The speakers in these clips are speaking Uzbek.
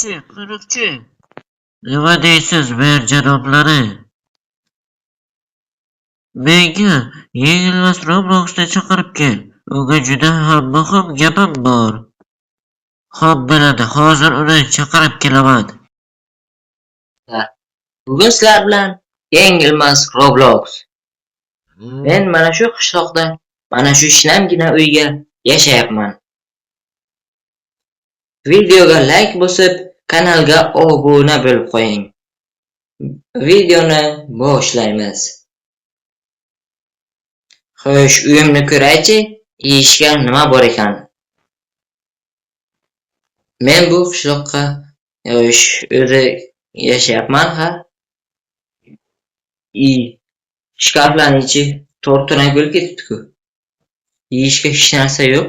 Quyruqchi. Nima deysiz, mer janoblari? Menga yengilmas Robloxga chaqirib kel. Unga juda ham muhim gapim bor. Xo'p bo'ladi, hozir uni chaqirib kelaman. Bugun sizlar bilan yengilmas Roblox. Men mana shu qishloqda, mana shu shinamgina uyga yashayapman. Videoga like bosib, kanalga obuna bo'lib qo'ying. Videoni boshlaymiz. Xo'sh, uyimni ko'raychi, ishga nima bor ekan? Men bu qishloqqa o'zi yashayapman ha. Shkaflarning ichi to'rtuna bo'lib ketibdi-ku. Yeyishga hech narsa yo'q.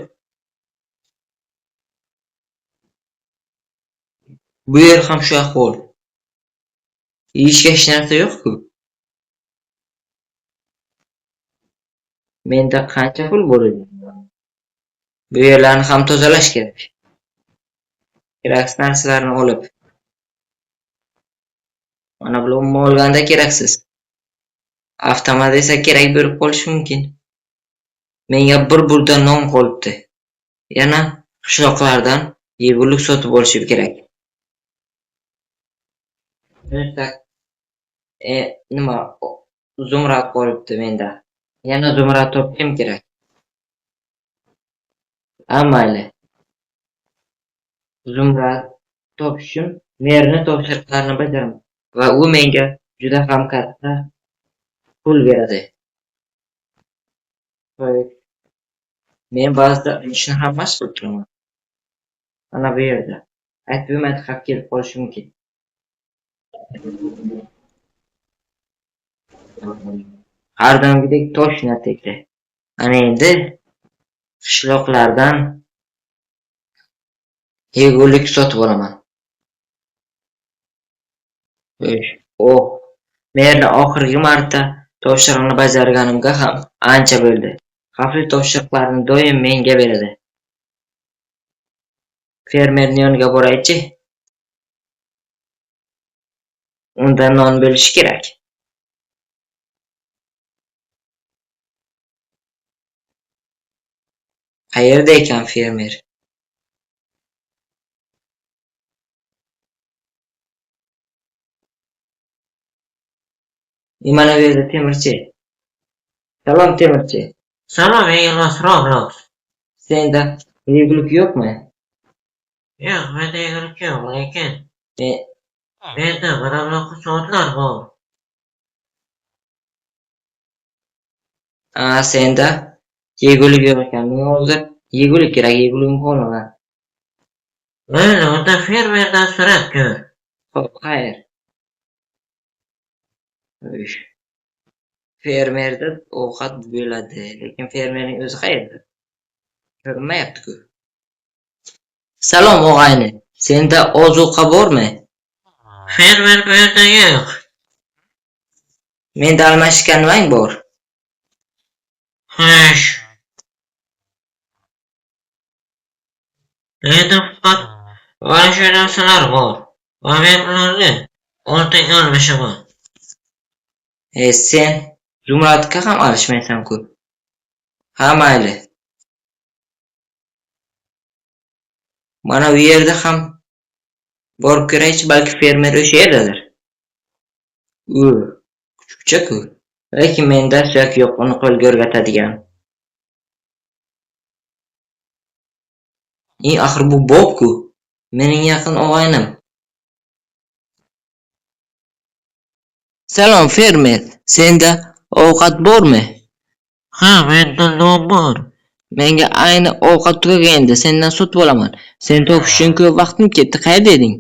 Bu yer ham shu ahvol. Yeyishga hech narsa yo'q-ku. Menda qancha pul bo'ladi? Bu yerlarni ham tozalash kerak. Keraksiz narsalarni olib. Mana bu olganda keraksiz. Avtomat esa kerak bo'lib qolishi mumkin. Menga bir burda non qolibdi. Yana qishloqlardan yegulik sotib olishim kerak. Nima zumrad qolibdi menda. Yana zumrad topishim kerak. Mayli. Zumrad topishim merni topshiriqlarini bajaraman va u menga juda ham katta pul beradi. Men ba'zida ishni ham mashq qilib turaman. Mana bu yerda. Aytib xat kelib qolishi mumkin. Har doimgidek toshna tegdi. Ana endi qishloqlardan yegulik sotib olaman. Merni oxirgi marta topshiriqni bajarganimga ham ancha bo'ldi. Xavfli topshiriqlarni doim menga beradi. Fermerning yoniga boraychi. Undan non bo'lishi kerak. Qayerda ekan fermer? Mana bu yerda temirchi. Salom temirchi. Salom yengilmas Roblox. Senda yegulik yo'qmi? Yo'q, menda yegulik yo'q, lekin menda Roblox soatlar bor. Senda yegulik yo'q ekan. Menga hozir yegulik kerak, yeguligim qolmagan. Mayli, unda fermerdan so'rab ko'r. Xo'p, xayr. Fermerda ovqat bo'ladi, lekin fermerning o'zi qayerda? Ko'rinmayapti-ku. Salom og'ayni. Senda ozuqa bormi? Fermer bu yerda yo'q. Menda almashgan nimang bor? Xo'sh. Menda faqat mana shu narsalar bor. Va men ularni oltinga almashaman. Sen zumradga ham alishmaysan-ku. Ha, mayli. Mana bu yerda ham borib ko'raychi, balki fermer o'sha yerdadir. Kuchukcha-ku. Lekin menda suyak yo'q, uni qo'lga o'rgatadigan. Axir bu Bob-ku. Mening yaqin og'aynim. Salom fermer, senda ovqat bormi? Ha, menda non bor. Menga ayni ovqat tugaganda sendan sotib olaman. Sen topish uchun ko'p vaqtim ketdi. Qayerda eding?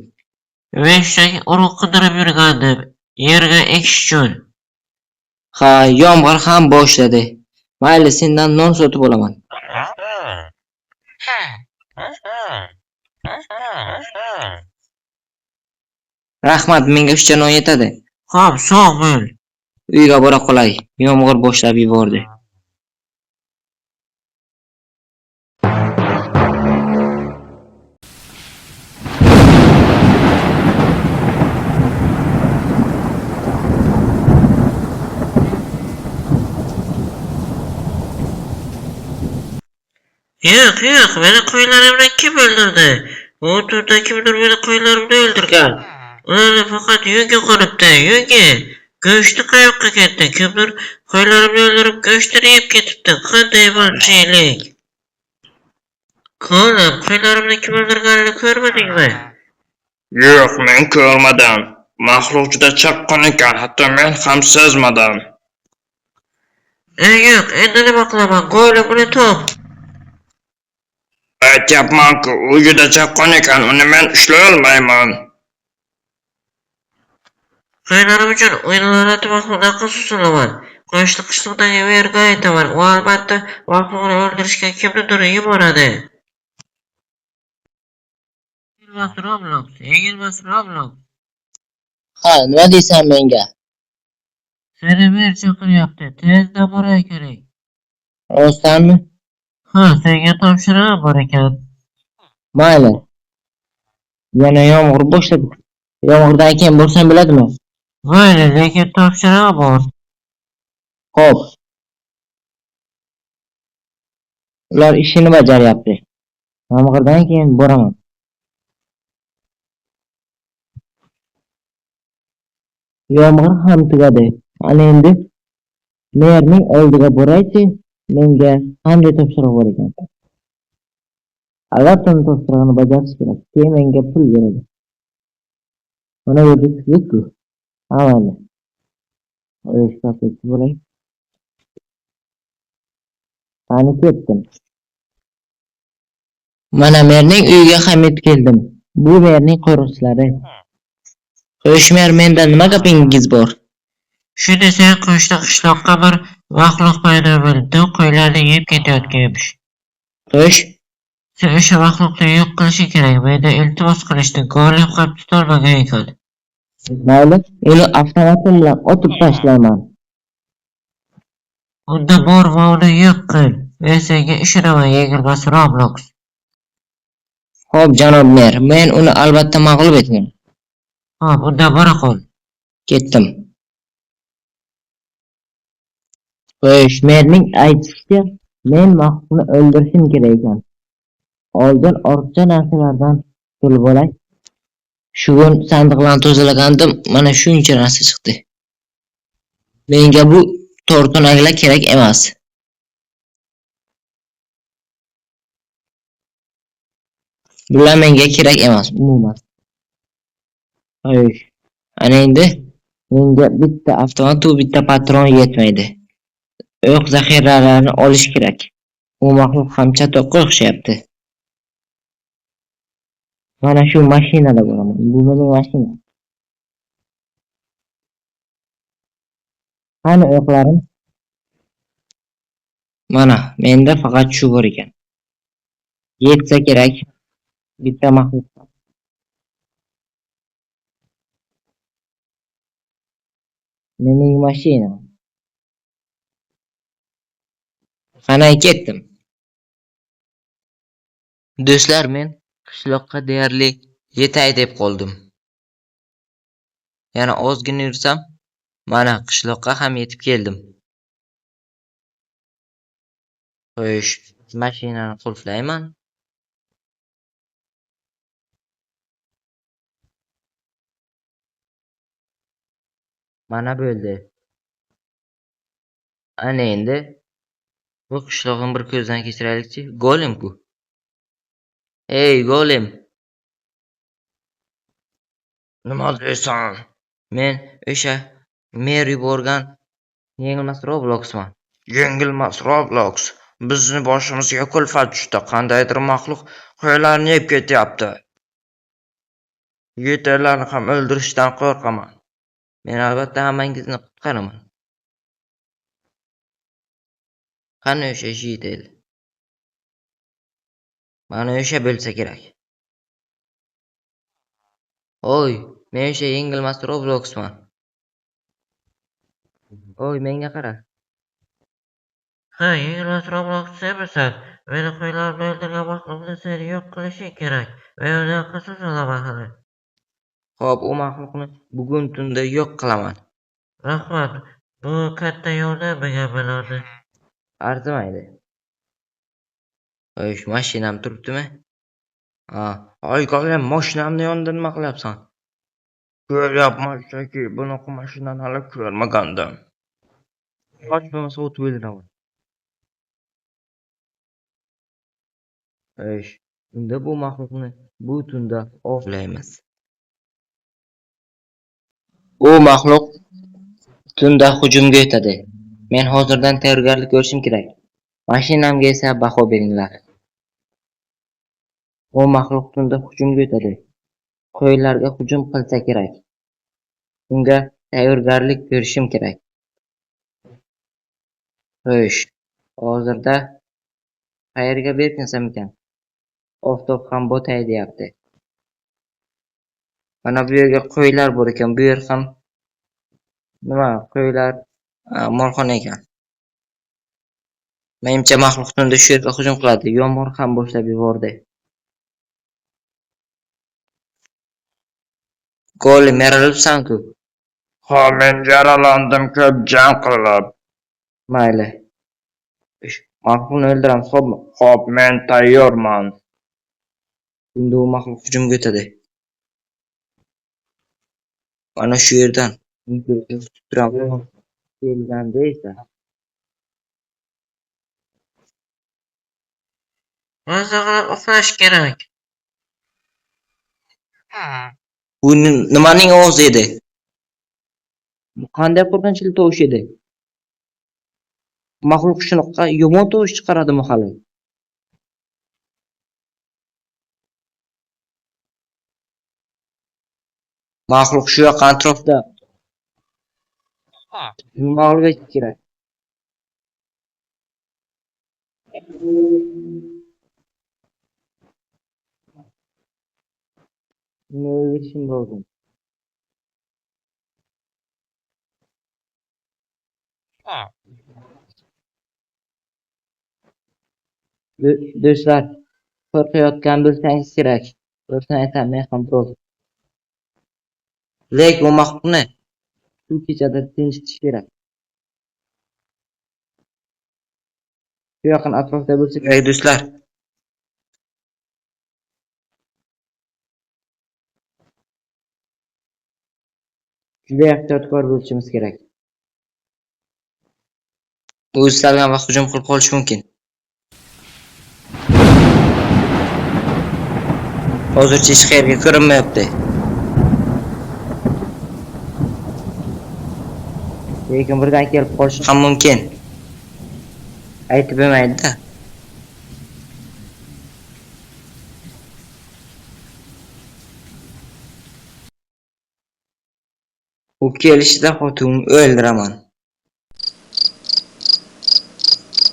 Meshdagi urug' qidirib yurgandim. Yerga ekish uchun. Ha, yomg'ir ham boshladi. Mayli, sendan non sotib olaman. Rahmat, menga shuncha non yetadi. Xo'p, sog' bo'l. Uyga bora qolay. Yomg'ir boshlab yubordi. Yo'q, yo'q, meni qo'ylarimni kim o'ldirdi? Bu turda kimdir meni qo'ylarimni o'ldirgan. Ularni faqat yungi qolibdi, yungi. Go'shti qayoqqa ketdi? Kimdir qo'ylarimni o'ldirib go'shtini yeb ketibdi. Qanday vahshiylik! Qo'lim, qo'ylarimni kim o'ldirganini ko'rmadingmi? Yo'q, men ko'rmadim. Maxluq juda chaqqon ekan, hatto men ham sezmadim. Yo'q, endi nima qilaman? Qo'lim, uni top. Aytyapman-ku, u juda chaqqon ekan, uni men ushlay olmayman. Qo'ylarim uchun o'yinlarni maxluqdan qasos olaman. Qo'shni qishloqdagi merga aytaman. U albatta maxluqni o'ldirishga kimnidir yuboradi. Yengilmas Roblox, yengilmas Roblox. Ha, nima deysan menga? Seni mer chaqiryapti. Tezda boray kerak. Rostdanmi? Ha, senga topshirig'im bor ekan. Mayli. Yana yomg'ir boshladi. Yomg'irdan keyin borsam bo'ladimi? Mayli, lekin topshirig'im bor. Xo'p. Ular ishini bajaryapti. Yomg'irdan keyin boraman. Yomg'ir ham tugadi. Ana endi merning oldiga boraychi, menga qanday topshiriq bor ekan? Albatta topshirig'ini bajarish kerak. Keyin menga pul beradi. Mana bu sizku. Mayli. O'ylashib bo'lay. Qani ketdim. Mana merning uyiga ham yetib keldim. Bu merning qo'riqchilari. Qo'shmer, mendan nima gapingiz bor? Shu desang, qo'shni qishloqqa bir maxluq paydo bo'ldi. Qo'ylarni yeb ketayotganmish. Xo'sh, Sen o'sha maxluqni yo'q qilishing kerak. Menda iltimos qilishdi. Golem ham tutolmagan ekan. mayli, uni avtomatim bilan otib tashlayman. Unda bor va uni yo'q qil. Men senga ishonaman, yengilmas Roblox. Xo'p, janob mer, men uni albatta mag'lub etaman. Xo'p, unda bora qol. Ketdim. Xo'sh, merning aytishicha, men maxluqni o'ldirishim kerak ekan. Oldin ortiqcha narsalardan qutulib olay. Shugun sandiqlarni tozalagandim, mana shuncha narsa chiqdi. Menga bu tortonaklar kerak emas. Bular menga kerak emas umuman. Xo'sh, ana endi menga bitta avtomat va bitta patron yetmaydi. O'q zaxiralarini olish kerak. U maxluq ham chatoqqa o'xshayapti. Mana shu mashinada bo'laman. Bu mening mashina. Qani o'qlarim? Mana, menda faqat shu bor ekan. Yetsa kerak bitta maxluq. Mening mashina. Qani ketdim. Do'stlar, men qishloqqa deyarli yetay deb qoldim. Yana ozgina yursam, mana qishloqqa ham yetib keldim. Xo'sh, mashinani qulflayman. Mana bo'ldi. Ana endi bu qishloqni bir ko'zdan kechiraylikchi. Golem-ku. Ey, golem. Nima deysan? Men o'sha mer yuborgan yengilmas Robloxman. Yengilmas Roblox. Bizni boshimizga kulfat tushdi. Qandaydir maxluq qo'ylarni yeb ketyapti. Yigitlarni ham o'ldirishdan qo'rqaman. Men albatta hammangizni qutqaraman. Qani o'sha yigit? Mana o'sha bo'lsa kerak. Oy, men o'sha yengilmas Robloxman. Oy, menga qara. Ha, yengilmas Roblox senmisan? Meni qo'ylarimni o'ldirgan maxluqni seni yo'q qilishing kerak. Men undan qasos olaman hali. Xo'p, u maxluqni bugun tunda yo'q qilaman. Rahmat, bu katta yordam menga bo'ladi. Arzimaydi. Shu mashinam turibdimi? Ay qo'yim, mashinamni yonida nima qilyapsan? Ko'ryapman shaki, bunaqa mashinani hali ko'rmagandim. Hech bo'lmasa o'tib o'ldiraman. Unda bu maxluqni bu tunda ovlaymiz. U maxluq tunda hujumga o'tadi. Men hozirdan tayyorgarlik ko'rishim kerak. Mashinamga esa baho beringlar. U maxluq tunda hujumga o'tadi. Qo'ylarga hujum qilsa kerak. Unga tayyorgarlik ko'rishim kerak. Hozirda qayerga berkinsam ekan? Oftob ham botay deyapti. Mana bu yerga qo'ylar bor ekan. Bu yer ham nima? Qo'ylar molxona ekan. Menimcha maxluq tunda shu yerga hujum qiladi. Yomg'ir ham boshlab yubordi. Gol meralibsan-ku. Men yaralandim ko'p jang qilib. Mayli. Maxluqni o'ldiramiz, xo'pmi? Xo'p, men tayyorman. Endi u maxluq hujumga o'tadi. Mana shu yerdan kelganda esa Maza qilib uxlash kerak. bu nimaning ovozi edi? Bu qanday qo'rqinchli tovush edi? Maxluq shunaqa yomon tovush chiqaradimi hali? Maxluq shu yoq atrofda. Nima olish kerak? Nima o'ylashim lozim? Do'stlar, qo'rqayotgan bo'lsangiz kerak. Rostini aytaman, men ham biroz. Lek u maxluqni shu kechada tinchitish kerak. Shu yaqin atrofda bo'lsa kerak, do'stlar. Juda ehtiyotkor bo'lishimiz kerak. U istalgan vaqt hujum qilib qolishi mumkin. Hozircha hech qayerga ko'rinmayapti. Lekin birdan kelib qolishi ham mumkin. Aytib bo'lmaydi-da. U kelishida xotinni o'ldiraman.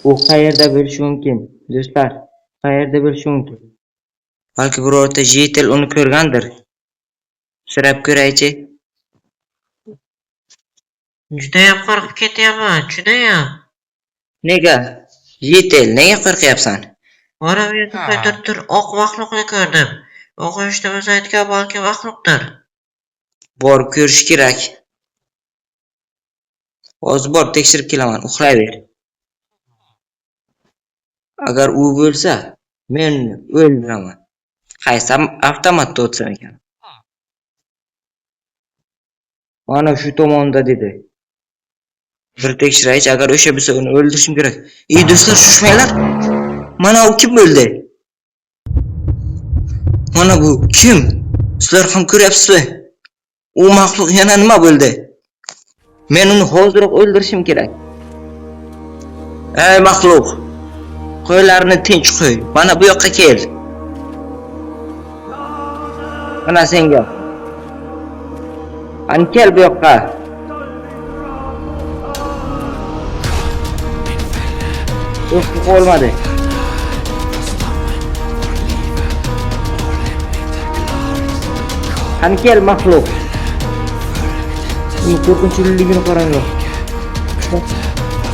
U qayerda bo'lishi mumkin? Do'stlar, qayerda bo'lishi mumkin? Balki birorta jitel uni ko'rgandir. So'rab ko'raychi. Judayam qo'rqib ketyapman, judayam. Nega? Jitel, nega qo'rqyapsan? Mana bu yerda tur oq maxluqni ko'rdim. O'qishda o'zi aytgan balki maxluqdir. Borib ko'rish kerak. Hozir borib tekshirib kelaman, uxlayver. Agar u bo'lsa, men o'ldiraman. Qaysi avtomatda o'tsam ekan? Mana shu tomonda dedi. Bir tekshiraychi, agar o'sha bo'lsa uni o'ldirishim kerak. Do'stlar, shoshmanglar. Mana u kim o'ldi? Mana bu kim? Sizlar ham ko'ryapsizmi? U maxluq yana nima bo'ldi? Men uni hozirroq o'ldirishim kerak. Ey maxluq! Qo'ylarni tinch qo'y. Mana bu yoqqa kel. Mana senga. Ani kel bu yoqqa. Olmadı. Hani kel maxluq. Ini qo'rqinchliligini qaranglar.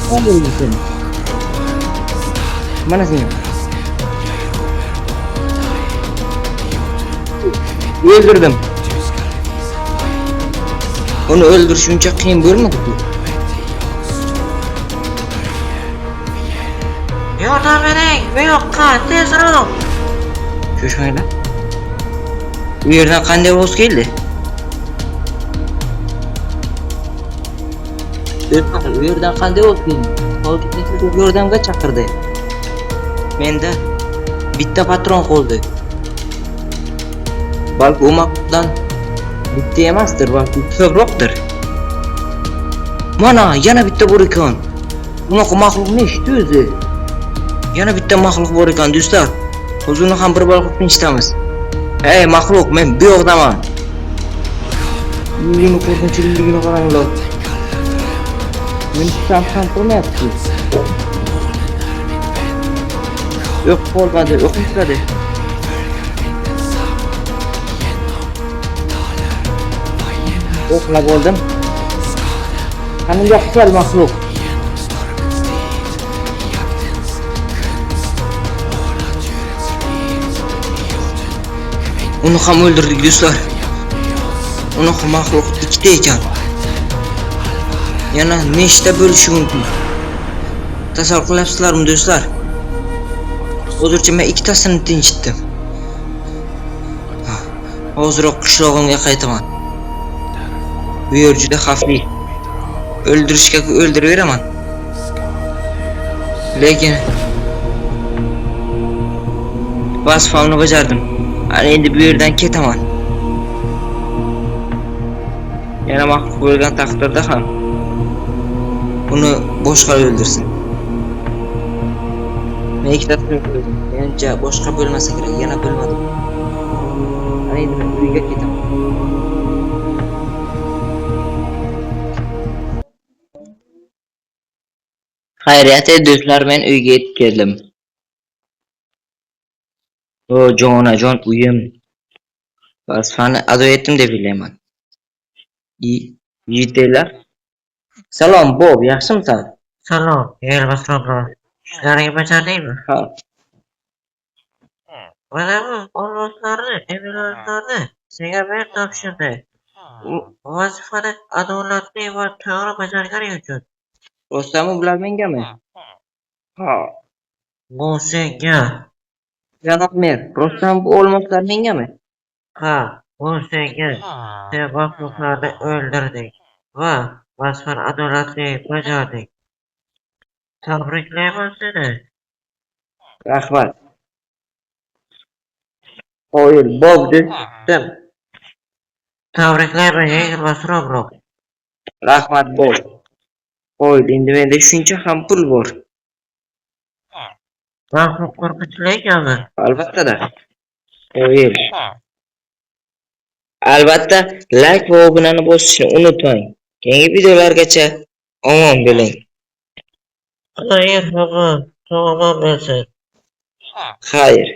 Qanday bo'lsin? Mana sen. Öldürdüm. Onu öldürüş uncha qiyin bo'lmadi-ku. Yordam Yordam bering, bu yoqqa tezroq. Shoshmanglar. Bu yerdan qanday ovoz keldi? Do'stlar, bu yerdan qanday ovoz keldi? Hozircha yordamga chaqirdi. Menda bitta patron qoldi. Balki u maqdan bitta emasdir, balki ko'proqdir. Mana yana bitta bor ekan. Bunaqa maxluq nechta o'zi? Yana bitta maxluq bor ekan do'stlar. O'zini ham bir baloqni tinchitamiz. Hey maxluq, men bu yoqdaman. Meni qo'rqinchligini qaranglar. Men ham qilmayapti. Yo'q qolmadi, o'qishmadi. O'qlab oldim. Qani yo'qsal maxluq. Uni ham o'ldirdik do'stlar. Uni ham maxluq ikkita ekan. Yana nechta bo'lishi mumkin? Tasavvur qilyapsizlarmi do'stlar? Hozircha men ikkitasini tinchitdim. Hozirroq qishlog'imga qaytaman. Bu yer juda xavfli. O'ldirishga o'ldiraveraman. Lekin vazifamni bajardim. Ana endi bu yerdan ketaman. Yana maxluq bo'lgan taqdirda ham uni boshqa o'ldirsin. Men ikkitasini ko'rdim. Menimcha boshqa bo'lmasa kerak, yana bo'lmadi. Ana endi men uyga ketaman. Xayriyat do'stlar, men uyga yetib keldim. O jonajon uyim. Vazifani ado etdim deb o'ylayman. Yigitlar. Salom Bob, yaxshimisan? Salom, Yelbasroqlar. Ishlaringizni bajardingmi? Ha. Mana bu olmoslarni, eminlarni senga men topshirdi. Vazifani adolatli va to'g'ri bajarganing uchun. Rostami bular mengami? Ha. Bu senga. Janob mer, rostami bu olmoslar mengami? Ha, bu senga. Sen maxluqlarni o'ldirding va vazifani adolatli bajarding. Tabriklayman seni. Rahmat. Qoyil Bob do'stim. Tabriklayman Yelbasroqlar. Rahmat Bob. Qoyil, endi menda shuncha ham pul bor. Maxluq qo'rqinchli ekanmi? Albatta. Qoyil. Albatta, like va obunani bosishni unutmang. Keyingi videolargacha omon bo'ling. Xayr, omon bo'lsin. Xayr.